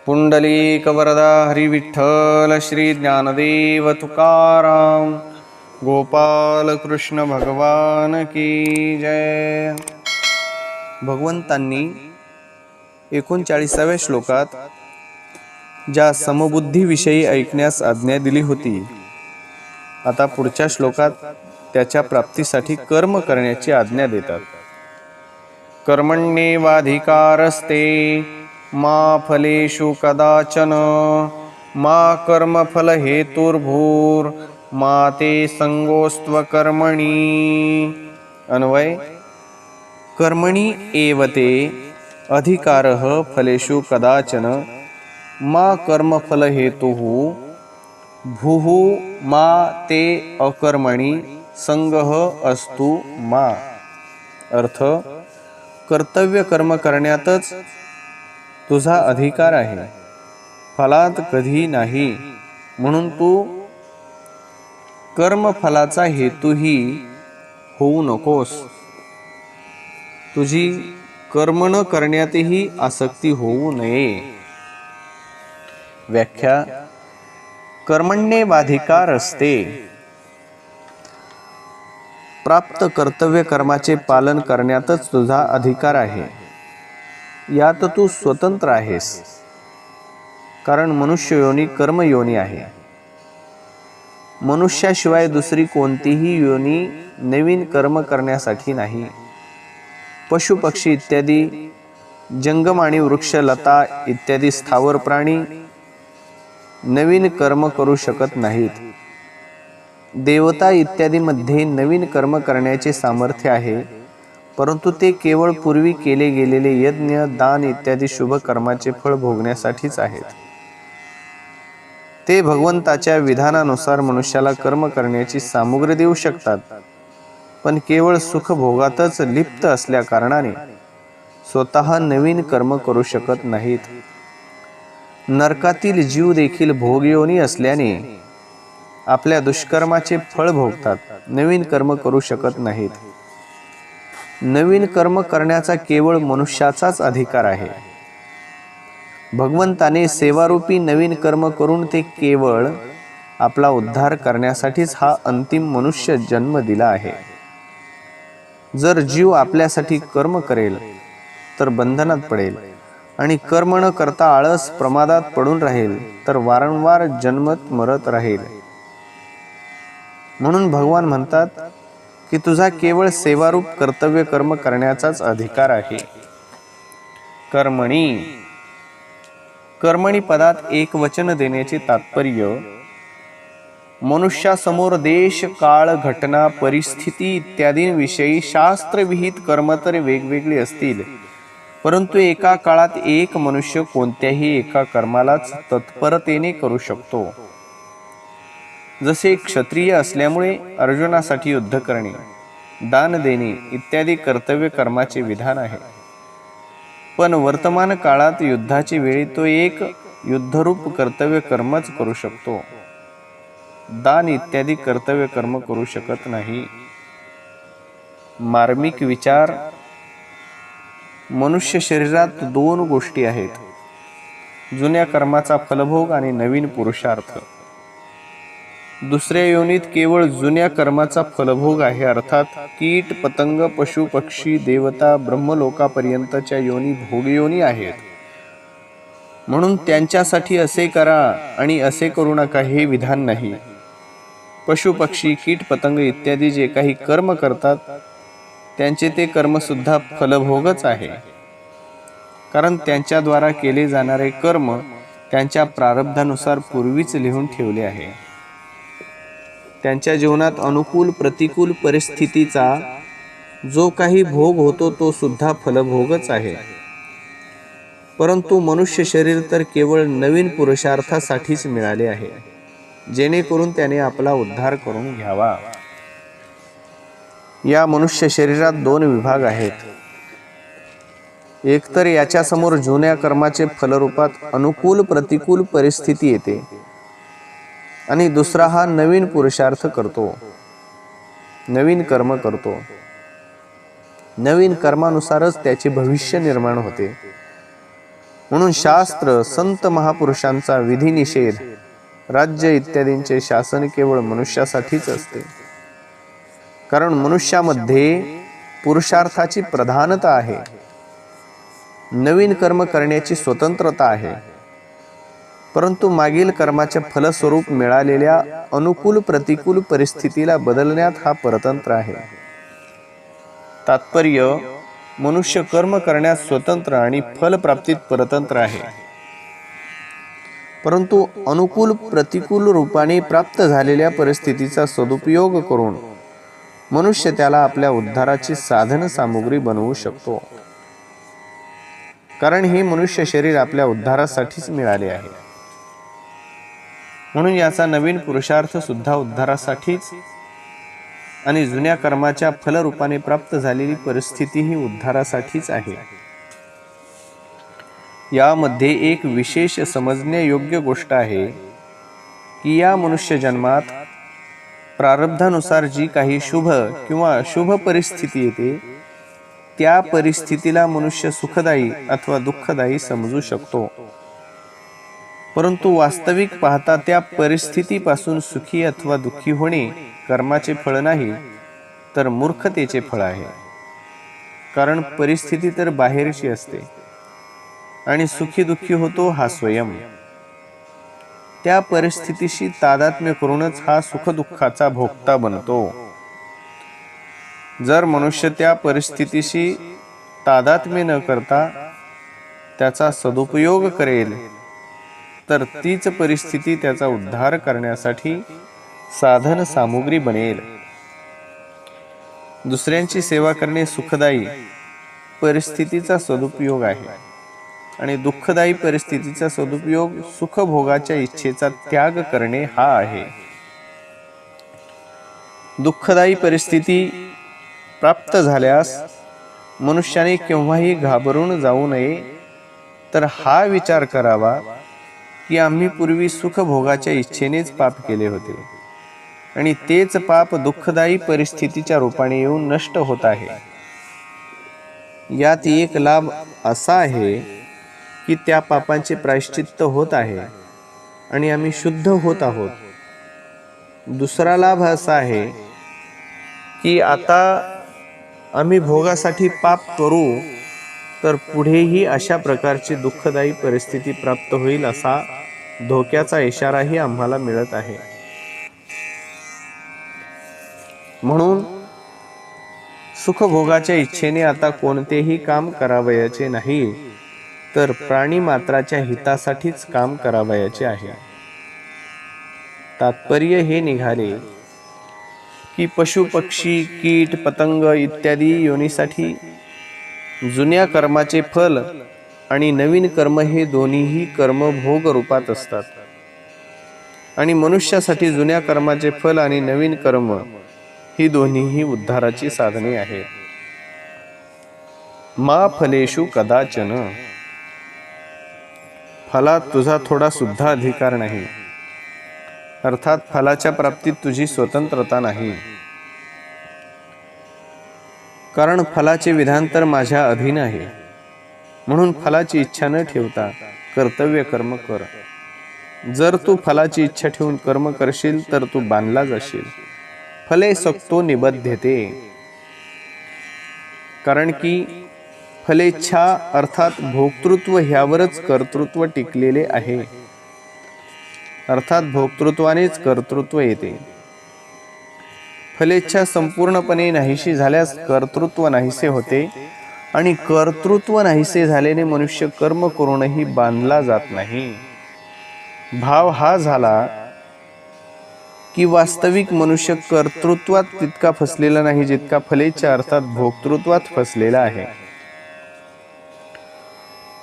पुंडलिक वरदा हरी विठ्ठल श्री ज्ञानदेव तुकाराम गोपाल कृष्ण भगवान की जय. भगवंतांनी 39व्या श्लोकात ज्या समबुद्धीविषयी ऐकण्यास आज्ञा दिली होती, आता पुढच्या श्लोकात त्याच्या प्राप्तीसाठी कर्म करण्याची आज्ञा देतात. कर्मण्येवाधिकारस्ते मा फलेषु कदाचन मा कर्मफल हेतुर्भूर मा ते संगोस्त्व कर्मणी. अन्वय: कर्मणि एवते अधिकारः फलेषु कदाचन मा कर्मफल हेतुः भूः मा ते अकर्मणि संगः अस्तु मा. अर्थ: कर्तव्य कर्म करण्यातच तुझा अधिकार आहे, फलात कधी नाही. म्हणून तू कर्मफलाचा हेतूही होऊ नकोस. तुझी कर्म न करण्यातही आसक्ती होऊ नये. व्याख्या: कर्मण्येवाधिकार असते. प्राप्त कर्तव्य कर्माचे पालन करण्यातच तुझा अधिकार आहे. यात तू स्वतंत्र आहेस, कारण मनुष्य योनी कर्मयोनी आहे. मनुष्याशिवाय दुसरी कोणतीही योनी नवीन कर्म करण्यासाठी नाही. पशु पक्षी इत्यादी जंगम आणि वृक्ष लता इत्यादी स्थावर प्राणी नवीन कर्म करू शकत नाहीत. देवता इत्यादी मध्ये नवीन कर्म करण्याचे सामर्थ्य आहे, परंतु ते केवळ पूर्वी केले गेलेले यज्ञ, दान इत्यादी शुभ कर्माचे फळ भोगण्यासाठीच आहेत. ते भगवंताच्या विधानानुसार मनुष्याला कर्म करण्याची सामुग्री देऊ शकतात, पण केवळ सुखभोगातच लिप्त असल्या कारणाने स्वतः नवीन कर्म करू शकत नाहीत. नरकातील जीव देखील भोगयोनी असल्याने आपल्या दुष्कर्माचे फळ भोगतात, नवीन कर्म करू शकत नाहीत. नवीन कर्म करण्याचा केवळ मनुष्याचाच अधिकार आहे. भगवंताने सेवारूपी नवीन कर्म करून ते केवळ आपला उद्धार करण्यासाठीच हा अंतिम मनुष्य जन्म दिला आहे. जर जीव आपल्यासाठी कर्म करेल तर बंधनात पडेल, आणि कर्म न करता आळस प्रमादात पडून राहील तर वारंवार जन्मत मरत राहील. म्हणून भगवान म्हणतात की तुझा केवळ सेवारूप कर्तव्य कर्म करण्याचाच अधिकार आहे. कर्मणी. कर्मणी पदात एक वचन देण्याचे तात्पर्य मनुष्यासमोर देश, काळ, घटना, परिस्थिती इत्यादींविषयी शास्त्रविहित कर्म तर वेगवेगळी असतील, परंतु एका काळात एक मनुष्य कोणत्याही एका कर्मालाच तत्परतेने करू शकतो. जसे क्षत्रिय असल्यामुळे अर्जुनासाठी युद्ध करणे, दान देणे इत्यादी कर्तव्य कर्माचे विधान आहे, पण वर्तमान काळात युद्धाची वेळी तो एक युद्धरूप कर्तव्य कर्मच करू शकतो. दान इत्यादी कर्तव्य कर्म करू शकत नाही. मार्मिक विचार: मनुष्य शरीरात दोन गोष्टी आहेत, जुन्या कर्माचा फलभोग आणि नवीन पुरुषार्थ. दुसऱ्या योनीत केवळ जुन्या कर्माचा फलभोग आहे, अर्थात कीट, पतंग, पशु पक्षी, देवता, ब्रह्मलोकापर्यंतच्या योनी भोगयोनी आहेत. म्हणून त्यांच्यासाठी असे करा आणि असे करू नका हे विधान नाही. पशु पक्षी, कीट पतंग इत्यादी जे काही कर्म करतात त्यांचे ते कर्म सुद्धा फलभोगच आहे, कारण त्यांच्याद्वारा केले जाणारे कर्म त्यांच्या प्रारब्धानुसार पूर्वीच लिहून ठेवले आहे. त्यांच्या जीवनात अनुकूल प्रतिकूल परिस्थितीचा जो काही भोग होतो तो सुद्धा फलभोगच आहे. परंतु मनुष्य शरीर तर केवळ नवीन पुरुषार्थासाठीच मिळाले आहे, जेणेकरून त्याने आपला उद्धार करून घ्यावा. या मनुष्य शरीरात दोन विभाग आहेत. एकतर याच्या समोर जुन्या कर्माचे फलरूपात अनुकूल प्रतिकूल परिस्थिती येते, आणि दुसरा हा नवीन पुरुषार्थ करतो, नवीन कर्म करतो. नवीन कर्मानुसारच त्याचे भविष्य निर्माण होते. म्हणून शास्त्र, संत महापुरुषांचा विधिनिषेध, राज्य इत्यादींचे शासन केवळ मनुष्यासाठीच असते. कारण मनुष्यामध्ये पुरुषार्थाची प्रधानता आहे, नवीन कर्म करण्याची स्वतंत्रता आहे. परंतु मागील कर्माचे फलस्वरूप मिळालेल्या अनुकूल प्रतिकूल परिस्थितीला बदलण्यात हा परतंत्र आहे. तात्पर्य, मनुष्य कर्म करण्यास स्वतंत्र आणि फलप्राप्तीत परतंत्र आहे. परंतु अनुकूल प्रतिकूल रूपाने प्राप्त झालेल्या परिस्थितीचा सदुपयोग करून मनुष्य त्याला आपल्या उद्धाराची साधन सामुग्री बनवू शकतो. कारण हे मनुष्य शरीर आपल्या उद्धारासाठीच मिळाले आहे. म्हणून याचा नवीन पुरुषार्थ सुद्धा उद्धारासाठीच आणि जुन्या कर्माच्या फलरूपाने प्राप्त झालेली परिस्थिती ही उद्धारासाठीच आहे. यामध्ये एक विशेष समजण्यायोग्य गोष्ट आहे की या मनुष्य जन्मात प्रारब्धानुसार जी काही शुभ किंवा अशुभ परिस्थिती येते त्या परिस्थितीला मनुष्य सुखदायी अथवा दुःखदायी समजू शकतो. परंतु वास्तविक पाहता त्या परिस्थितीपासून सुखी अथवा दुःखी होणे कर्माचे फळ नाही, तर मूर्खतेचे फळ आहे. कारण परिस्थिती तर बाहेरची असते आणि सुखी दुःखी होतो हा स्वयं. त्या परिस्थितीशी तादात्म्य करूनच हा सुखदुःखाचा भोगता बनतो. जर मनुष्य त्या परिस्थितीशी तादात्म्य न करता त्याचा सदुपयोग करेल तर तीच परिस्थिती त्याचा उद्धार करण्यासाठी साधन सामुग्री बनेल. दुसऱ्यांची सेवा करणे सुखदायी परिस्थितीचा सदुपयोग आहे आणि दुःखदायी परिस्थितीचा सदुपयोग सुखभोगाच्या इच्छेचा त्याग करणे हा आहे. दुःखदायी परिस्थिती प्राप्त झाल्यास मनुष्याने केव्हाही घाबरून जाऊ नये, तर हा विचार करावा की आम्ही पूर्वी सुखभोगाच्या इच्छेनेच पाप केले होते आणि तेच पाप दुःखदायी परिस्थितीच्या रूपाने येऊन नष्ट होत आहे. यात एक लाभ असा आहे की त्या पापांचे प्रायश्चित्त होत आहे आणि आम्ही शुद्ध होत आहोत. दुसरा लाभ असा आहे की आता आम्ही भोगासाठी पाप करू तर पुढेही अशा प्रकारची दुःखदायी परिस्थिती प्राप्त होईल असा धोक्याचा इशाराही आम्हाला मिळत आहे. म्हणून सुखभोगाच्या इच्छेने आता कोणतेही काम करावयाचे नाही, तर प्राणी मात्राच्या हितासाठीच काम करावयाचे आहे. तात्पर्य हे निघाले की पशु पक्षी कीट पतंग इत्यादी योनीसाठी जुन्या कर्माचे फल आणि नवीन कर्म हे दोन्हीही कर्म भोग रूपात असतात आणि मनुष्यासाठी जुन्या कर्माचे फल आणि नवीन कर्म ही दोन्हीही उद्धाराची साधने आहेत. मा फलेषु कदाचन, फलात तुझा थोडा सुद्धा अधिकार नाही. अर्थात फलाच्या प्राप्तीत तुझी स्वतंत्रता नाही. कारण फलाचे विधान तर माझ्या अधीन आहे. म्हणून फलाची इच्छा न ठेवता कर्तव्य कर्म कर. जर तू फलाची इच्छा ठेवून कर्म करशील तर तू बांधला जाशील. फले सक्तो निबध्यते. कारण की फलेच्छा अर्थात भोक्तृत्व ह्यावरच कर्तृत्व टिकलेले आहे. अर्थात भोक्तृत्वानेच कर्तृत्व येते. फलेच्छा संपूर्णपणे नाहीशी झाल्यास कर्तृत्व नाहीसे होते आणि कर्तृत्व नाहीसे झाल्याने मनुष्य कर्म करूनही बांधला जात नाही. भाव हा झाला की वास्तविक मनुष्य कर्तृत्वात तितका फसलेला नाही जितका फलेच्छा अर्थात भोक्तृत्वात फसलेला आहे.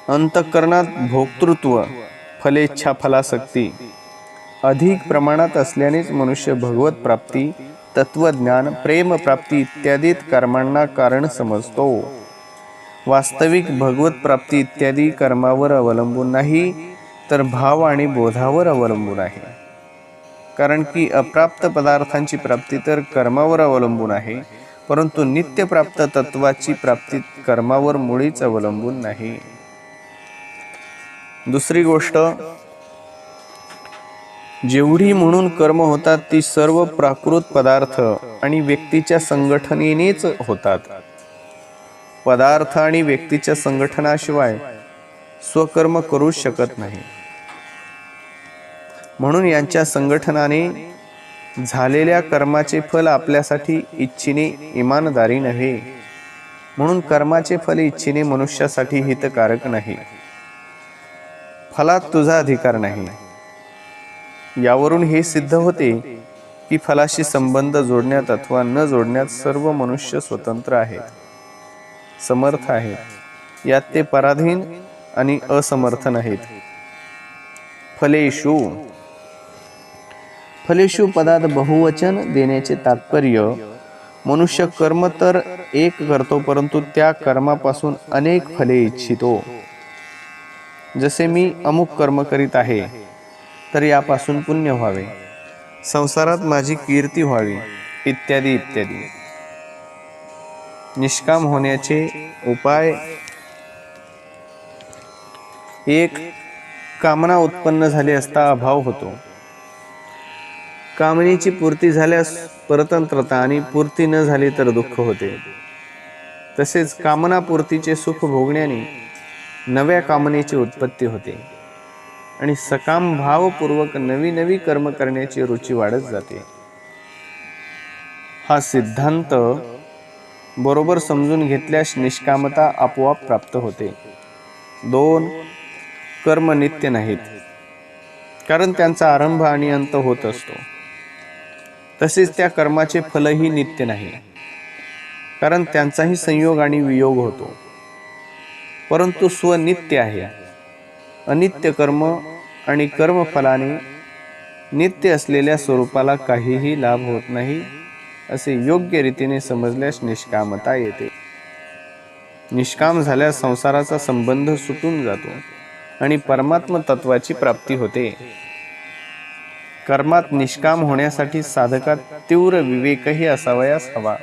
अंतःकरणात भोक्तृत्व फलेच्छा फलासक्ती अधिक प्रमाणात असल्यानेच मनुष्य भगवत प्राप्ती तत्वज्ञान प्रेम प्राप्ती इत्यादी कर्मांना कारण समजतो. वास्तविक भगवत प्राप्ती इत्यादी कर्मावर अवलंबून नाही, तर भाव आणि बोधावर अवलंबून आहे. कारण की अप्राप्त पदार्थांची प्राप्ती तर कर्मावर अवलंबून आहे, परंतु नित्यप्राप्त तत्वाची प्राप्ती कर्मावर मुळीच अवलंबून नाही. दुसरी गोष्ट, जेवढी म्हणून कर्म होतात ती सर्व प्राकृत पदार्थ आणि व्यक्तीच्या संघटनेनेच होतात. पदार्थ आणि व्यक्तीच्या संघटनाशिवाय स्वकर्म करूच शकत नाही. म्हणून यांच्या संघटनाने झालेल्या कर्माचे फल आपल्यासाठी इच्छेने इमानदारी नव्हे. म्हणून कर्माचे फल इच्छेने मनुष्यासाठी हितकारक नाही. फलात तुझा अधिकार नाही. यावरून हे सिद्ध होते की फलाशी संबंध जोडण्यात अथवा न जोडण्यात सर्व मनुष्य स्वतंत्र आहेत, समर्थ आहेत. यात ते पराधीन आणि असमर्थ नाहीत. फलेषु फलेषु पदात बहुवचन देण्याचे तात्पर्य, मनुष्य कर्म तर एक करतो परंतु त्या कर्मापासून अनेक फले इच्छितो. जसे मी अमुक कर्म करीत आहे तर यापासून पुण्य व्हावे, संसारात माझी कीर्ती व्हावी, इत्यादी इत्यादी. निष्काम होण्याचे उपाय. एक, कामना उत्पन्न झाली असता अभाव होतो. कामनेची पूर्ती झाल्यास परतंत्रता आणि पूर्ती न झाली तर दुःख होते. तसेच कामना पूर्तीचे सुख भोगण्याने नव्या कामनेची उत्पत्ती होते आणि सकाम भावपूर्वक नवी नवी कर्म करण्याची रुची वाढत जाते. हा सिद्धांत बरोबर समजून घेतल्यास निष्कामता आपोआप प्राप्त होते. 2, कर्म नित्य नाहीत, कारण त्यांचा आरंभ आणि अंत होत असतो. तसेच त्या कर्माचे फलही नित्य नाही, कारण त्यांचाही संयोग आणि वियोग होतो. परंतु स्वनित्य आहे. अनित्य कर्म आणि कर्मफलाने नित्य असलेल्या स्वरूपाला काहीही लाभ होत नाही, असे योग्य रीतीने समजल्यास निष्कामता येते. निष्काम झाल्यास संसाराचा संबंध सुटून जातो आणि परमात्म तत्वाची प्राप्ती होते. कर्मात निष्काम होण्यासाठी साधकात तीव्र विवेकही असावयास हवा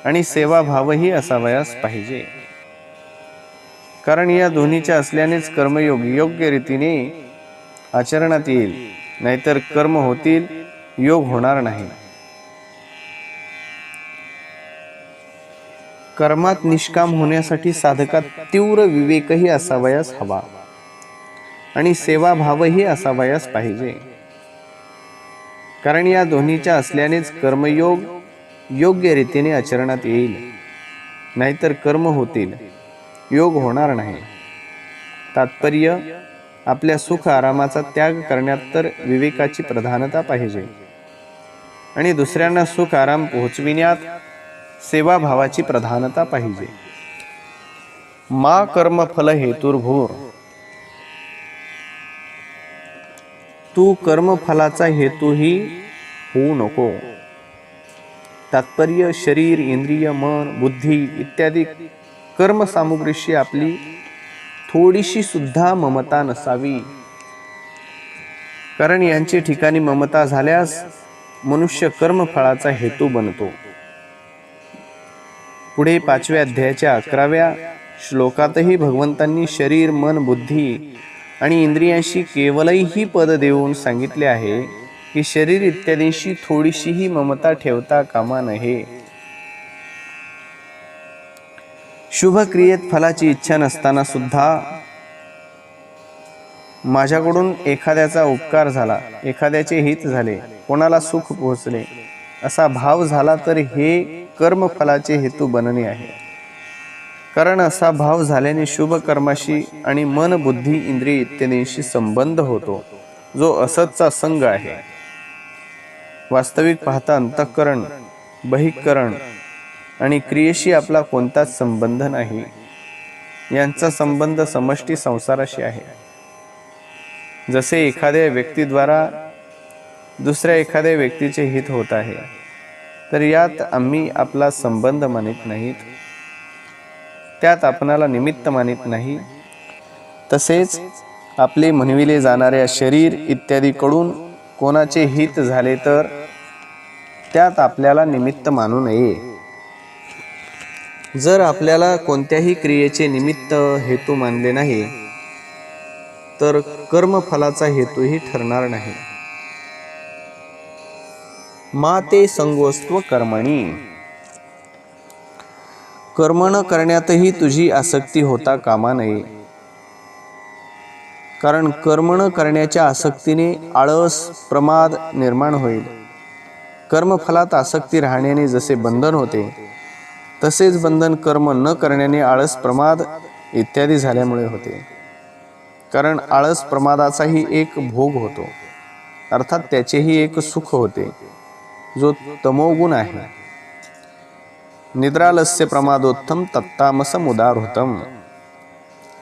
आणि सेवाभावही असावयास पाहिजे. कारण या दोन्हीच्या असल्यानेच कर्मयोग योग्य रीतीने आचरणात येईल, नाहीतर कर्म होतील, योग होणार नाही. कर्मात निष्काम होण्यासाठी साधकात तीव्र विवेकही असावयास हवा आणि सेवाभावही असावयास पाहिजे. कारण या दोन्हीच्या असल्यानेच कर्मयोग योग्य रीतीने आचरणात येईल, नाहीतर कर्म होतील, योग होणार नाही. तात्पर्य, आपल्या सुख आरामाचा त्याग करण्यात तर विवेकाची प्रधानता पाहिजे आणि दुसऱ्यांना सुख आराम पोहोचविण्यात सेवाभावाची प्रधानता पाहिजे. मा कर्मफल हेतुर्भूर. तू कर्मफलाचा हेतूही होऊ नको. तात्पर्य, शरीर, इंद्रिय, मन, बुद्धी इत्यादी कर्म सामुग्रीशी आपली थोडीशी सुद्धा ममता नसावी. कारण यांचे ठिकाणी ममता झाल्यास मनुष्य कर्मफळाचा हेतू बनतो. पुढे 5व्या अध्यायाच्या 11व्या श्लोकातही भगवंतांनी शरीर, मन, बुद्धी आणि इंद्रियांशी केवलही पद देऊन सांगितले आहे की शरीर इत्यादींशी थोडीशीही ममता ठेवता कामा नये. शुभ क्रियेत फलाची इच्छा नसताना सुद्धा माझ्याकडून एखाद्याचा उपकार झाला, एखाद्याचे हित झाले, कोणाला सुख पोहोचले असा भाव झाला तर हे कर्मफलाचे हेतू बनणे आहे. कारण असा भाव झाल्याने शुभ कर्माशी आणि मन, बुद्धी, इंद्रिय इत्यादींशी संबंध होतो, जो असतचा संग आहे. वास्तविक पाहता अंतःकरण, बहिःकरण आणि क्रियेशी आपला कोणताच संबंध नाही. यांचा संबंध समष्टी संसाराशी आहे. जसे एखाद्या व्यक्तीद्वारा दुसऱ्या एखाद्या व्यक्तीचे हित होत आहे, तर यात आम्ही आपला संबंध मानित नाहीत, त्यात आपणाला निमित्त मानित नाही. तसेच आपले म्हणविले जाणाऱ्या शरीर इत्यादीकडून कोणाचे हित झाले तर त्यात आपल्याला निमित्त मानू नये. जर आपल्याला कोणत्याही क्रियेचे निमित्त हेतू मानले नाही तर कर्मफलाचा हेतूही ठरणार नाही. मा ते संगोस्त्व कर्मणी. कर्म न करण्यातही तुझी आसक्ती होता कामा नये. कारण कर्म न करण्याच्या आसक्तीने आळस, प्रमाद निर्माण होईल. कर्मफलात आसक्ती राहण्याने जसे बंधन होते, तसेच बंधन कर्म न करण्याने आळस, प्रमाद इत्यादी झाल्यामुळे होते. कारण आळस प्रमादाचाही एक भोग होतो, अर्थात त्याचेही एक सुख होते, जो तमोगुण आहे. निद्रालस्य प्रमादोत्तम तत्तामसम उदाहृतम.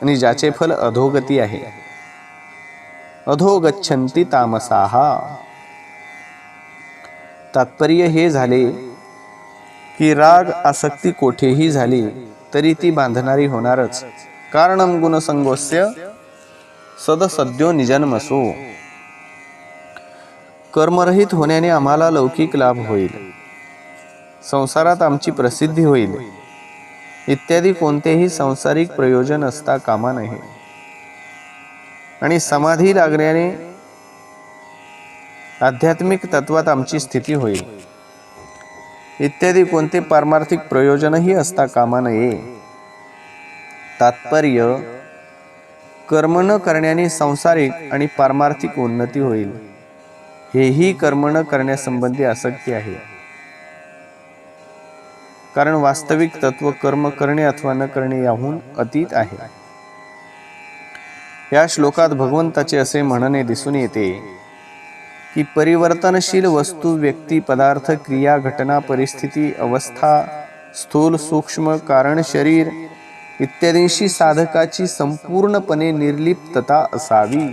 आणि ज्याचे फल अधोगती आहे. अधोगच्छन्ति तामसाः. तात्पर्य हे झाले की राग आसक्ती कोठेही झाली तरी ती बांधणारी होणारच. कारणं गुणसंगोस्य सदसद्यो निजन्मसो. कर्मरहित होण्याने आम्हाला लौकिक लाभ होईल, संसारात आमची प्रसिद्धी होईल, इत्यादी कोणतेही सांसारिक प्रयोजन असता कामा नये. आणि समाधी लागण्याने आध्यात्मिक तत्वात आमची स्थिती होईल, इत्यादी कोणते पारमार्थिक प्रयोजनही असता कामा नये. तात्पर्य, कर्म न करण्याने सांसारिक आणि पारमार्थिक उन्नती होईल, हेही कर्म न करण्यासंबंधी आसक्ती आहे. कारण वास्तविक तत्व कर्म करणे अथवा न करणे याहून अतीत आहे. या श्लोकात भगवंताचे असे म्हणणे दिसून येते की परिवर्तनशील वस्तू, व्यक्ती, पदार्थ, क्रिया, घटना, परिस्थिती, अवस्था, स्थूल, सूक्ष्म, कारण, शरीर इत्यादींशी साधकाची संपूर्णपणे निर्लिप्तता असावी.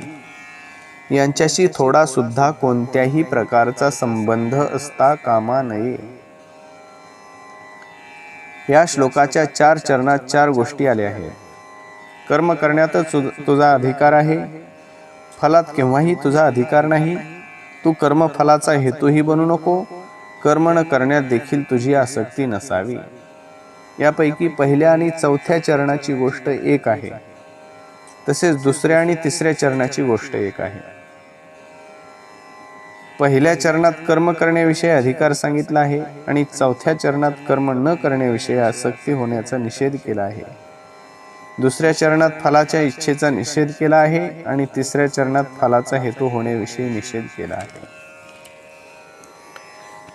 यांच्याशी थोडा सुद्धा कोणत्याही प्रकारचा संबंध असता कामा नये. या श्लोकाच्या 4 चरणात 4 गोष्टी आल्या आहेत. कर्म करण्यातच तुझा अधिकार आहे, फलात केव्हाही तुझा अधिकार नाही. तू कर्मफलाचा हेतूही बनू नको. कर्म न करण्यात देखील तुझी आसक्ती नसावी. यापैकी पहिल्या आणि चौथ्या चरणाची गोष्ट एक आहे, तसेच दुसऱ्या आणि तिसऱ्या चरणाची गोष्ट एक आहे. पहिल्या चरणात कर्म करण्याविषयी अधिकार सांगितला आहे आणि चौथ्या चरणात कर्म न करण्याविषयी आसक्ती होण्याचा निषेध केला आहे. दुसऱ्या चरणात फलाच्या इच्छेचा निषेध केला आहे आणि तिसऱ्या चरणात फलाचा हेतू होण्याविषयी निषेध केला आहे.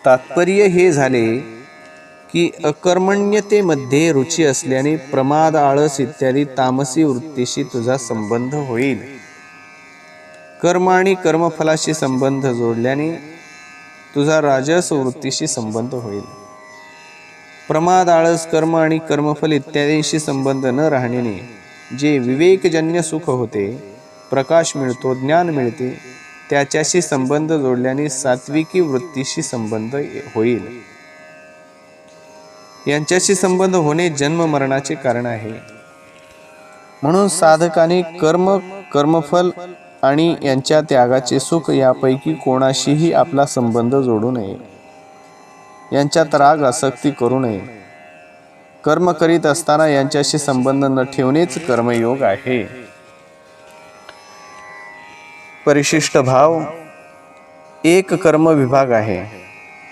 तात्पर्य हे झाले की अकर्मण्यतेमध्ये रुची असल्याने प्रमाद, आळस इत्यादी तामसी वृत्तीशी तुझा संबंध होईल. कर्म आणि कर्मफलाशी संबंध जोडल्याने तुझा राजस वृत्तीशी संबंध होईल. प्रमाद, आळस, कर्म आणि कर्मफल इत्यादींशी संबंध न राहण्याने जे विवेकजन्य सुख होते, प्रकाश मिळतो, ज्ञान मिळते, त्याच्याशी संबंध जोडल्याने सात्विकी वृत्तीशी संबंध होईल. यांच्याशी संबंध होणे जन्म मरणाचे कारण आहे. म्हणून साधकाने कर्म, कर्मफल आणि यांच्या त्यागाचे सुख यापैकी कोणाशीही आपला संबंध जोडू नये. यांच्यात राग, आसक्ती करू नये. कर्म करीत असताना यांच्याशी संबंध न ठेवणेच कर्मयोग आहे. परिशिष्ट भाव. एक कर्म विभाग आहे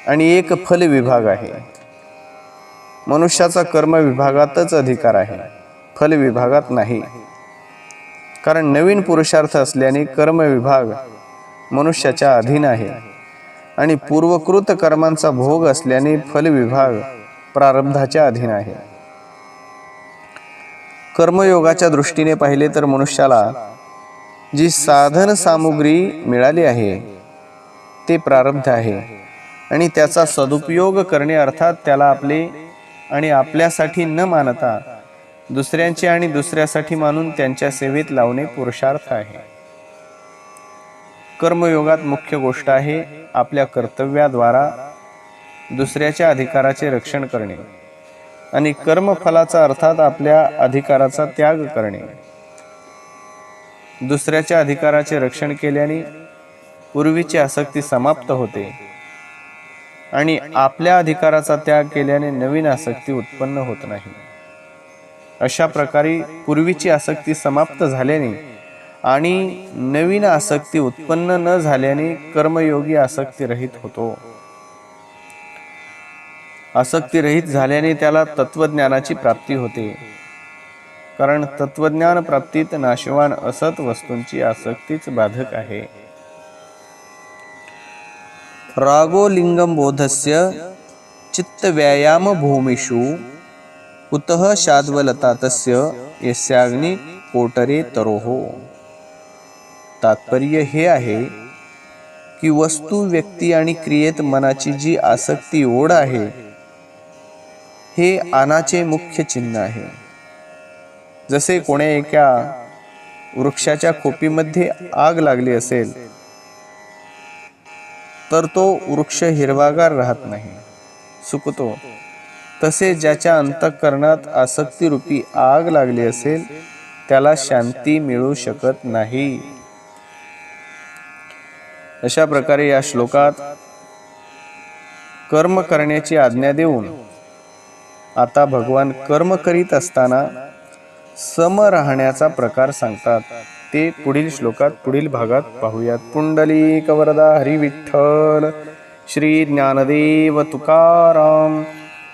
आणि एक फल विभाग आहे. मनुष्याचा कर्म विभागातच अधिकार आहे, फल विभागात नाही. कारण नवीन पुरुषार्थ असल्याने कर्म विभाग मनुष्याच्या अधीन आहे आणि पूर्वकृत कर्मांचा भोग असल्याने फल विभाग प्रारब्धाच्या अधीन आहे. कर्मयोगाच्या दृष्टीने पाहिले तर मनुष्याला जी साधन सामुग्री मिळाली आहे ते प्रारब्ध आहे आणि त्याचा सदुपयोग करणे, अर्थात त्याला आपले आणि आपल्यासाठी न मानता दुसऱ्यांचे आणि दुसऱ्यासाठी मानून त्यांच्या सेवेत लावणे पुरुषार्थ आहे. कर्मयोगात मुख्य गोष्ट आहे आपल्या कर्तव्याद्वारा दुसऱ्याच्या अधिकाराचे रक्षण करणे आणि कर्मफलाचा अर्थात आपल्या अधिकाराचा त्याग करणे. दुसऱ्याच्या अधिकाराचे रक्षण केल्याने पूर्वीची आसक्ती समाप्त होते आणि आपल्या अधिकाराचा त्याग केल्याने नवीन आसक्ती उत्पन्न होत नाही. अशा प्रकारे पूर्वीची आसक्ती समाप्त झाल्याने आणि नवीन आसक्ती उत्पन्न न झाल्याने कर्मयोगी आसक्तीरहित होतो. आसक्तीरहित झाल्याने त्याला तत्वज्ञानाची प्राप्ती होते. कारण तत्वज्ञान प्राप्तीत नाशवान असत वस्तूंची आसक्तीच बाधक आहे. रागो लिंगम बोधस्य चित्तव्यायाम भूमिषु कुतः शाद्वलतातस्य यस्याग्नि कोटरे तरोहो. तात्पर्य हे आहे की वस्तू, व्यक्ती आणि क्रियेत मनाची जी आसक्ती ओढ आहे हे आनाचे मुख्य चिन्ह आहे. जसे कोण्या एका वृक्षाच्या खोपीमध्ये आग लागली असेल तर तो वृक्ष हिरवागार राहत नाही, सुकतो. तसे ज्याच्या अंतःकरणात आसक्तीरूपी आग लागली असेल त्याला शांती मिळू शकत नाही. अशा प्रकारे या श्लोकात कर्म करण्याची आज्ञा देऊन आता भगवान कर्म करीत असताना सम राहण्याचा प्रकार सांगतात. ते पुढील श्लोकात पुढील भागात पाहूयात. पुंडलिक वरदा हरी विठ्ठल. श्री ज्ञानदेव तुकाराम.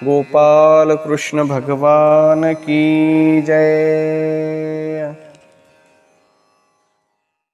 गोपाल कृष्ण भगवान की जय.